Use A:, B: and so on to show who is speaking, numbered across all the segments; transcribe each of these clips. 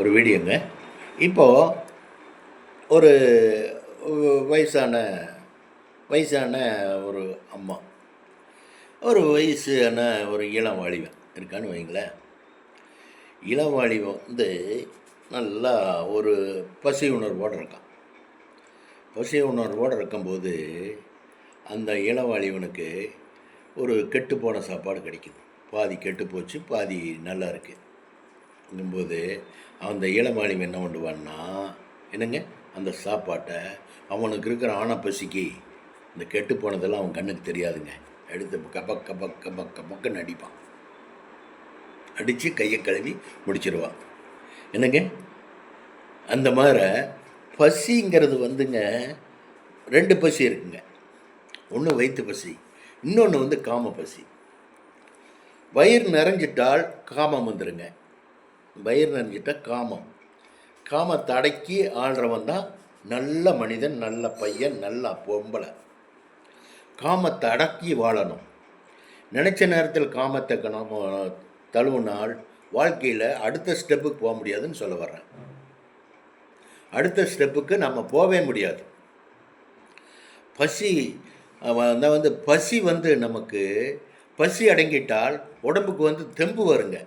A: ஒரு வீடியோங்க. இப்போது ஒரு வயசான வயசான ஒரு அம்மா, ஒரு வயசான ஒரு இளம் வாலிபன் இருக்கான்னு வைங்களேன். இளம் வாலிபன் வந்து நல்லா ஒரு பசி உணர்வோடு இருக்கான். பசி உணர்வோடு இருக்கும்போது அந்த இளம் வாலிபனுக்கு ஒரு கெட்டுப்போன சாப்பாடு கிடைக்குது. பாதி கெட்டு போச்சு, பாதி நல்லா இருக்குது. இருக்கும்போது அந்த இளம் வாலிபன் என்ன பண்ணுவான்னா, என்னங்க, அந்த சாப்பாட்டை அவனுக்கு இருக்கிற ஆணப்பசிக்கு இந்த கெட்டு போனதெல்லாம் அவன் கண்ணுக்கு தெரியாதுங்க, எடுத்து கபக் கபக் கபக் கபக்குன்னு அடிப்பான். அடித்து கையை கழுவி முடிச்சிருவான். என்னங்க, அந்த மாதிரி பசிங்கிறது வந்துங்க, ரெண்டு பசி இருக்குங்க. ஒன்று வயிற்று பசி, இன்னொன்று வந்து காம பசி. வயிறு நிறைஞ்சிட்டால் காமம் வந்துடுங்க. வயிறு நிறைஞ்சிட்டால் காமத்தை அடக்கி ஆள்றவன் தான் நல்ல மனிதன், நல்ல பையன், நல்ல பொம்பளை. காமத்தை அடக்கி வாழணும். நினச்ச நேரத்தில் காமத்தை நம்ம தழுவினால் வாழ்க்கையில் அடுத்த ஸ்டெப்புக்கு போக முடியாதுன்னு சொல்ல வர்றேன். அடுத்த ஸ்டெப்புக்கு நம்ம போகவே முடியாது. பசி வந்து நமக்கு பசி அடங்கிட்டால் உடம்புக்கு வந்து தெம்பு வருங்க.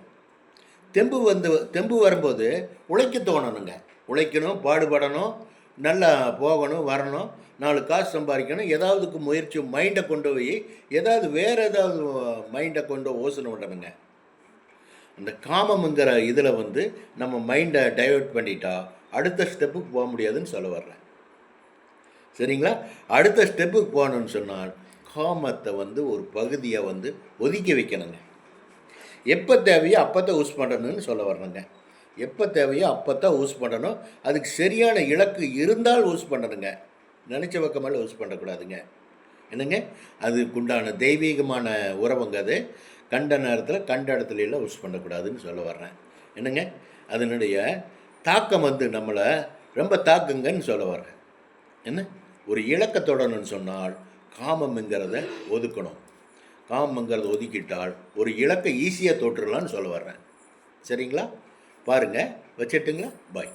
A: தெம்பு வரும்போது உழைக்க தோணணுங்க. உழைக்கணும், பாடுபடணும், நல்லா போகணும், வரணும், 4 காசு சம்பாதிக்கணும், ஏதாவதுக்கு முயற்சி, மைண்டை கொண்டு போய் வேறு ஏதாவது மைண்டை கொண்டு யோசனை பண்ணணுங்க. அந்த காமம்ங்கிற இதில் வந்து நம்ம மைண்டை டைவர்ட் பண்ணிட்டா அடுத்த ஸ்டெப்புக்கு போக முடியாதுன்னு சொல்ல வர்றேன். சரிங்களா? அடுத்த ஸ்டெப்புக்கு போகணுன்னு சொன்னால் காமத்தை வந்து ஒரு பகுதியாக வந்து ஒதுக்கி வைக்கணுங்க. எப்போ தேவையோ அப்போ தான் யூஸ் பண்ணணும்னு சொல்ல வரணுங்க. எப்போ தேவையோ அப்போ தான் யூஸ் பண்ணணும். அதுக்கு சரியான இலக்கு இருந்தால் யூஸ் பண்ணணுங்க. நினச்ச பக்கமெல்லாம் யூஸ் பண்ணக்கூடாதுங்க. என்னங்க, அதுக்குண்டான தெய்வீகமான உறவுங்க. அது கண்ட நேரத்தில் கண்ட இடத்துல எல்லாம் யூஸ் பண்ணக்கூடாதுன்னு சொல்ல வர்றேன். என்னங்க, அதனுடைய தாக்கம் வந்து நம்மளை ரொம்ப தாக்குங்கன்னு சொல்ல வர்றேன். என்ன, ஒரு இலக்கை தொடரணும்னு சொன்னால் காமம்ங்கிறத ஒதுக்கணும். காமங்கிறத ஒதுக்கிட்டால் ஒரு இலக்கை ஈஸியாக தொட்டுடலான்னு சொல்ல வர்றேன். சரிங்களா? பாருங்கள், வச்சுட்டுங்களா? பாய்.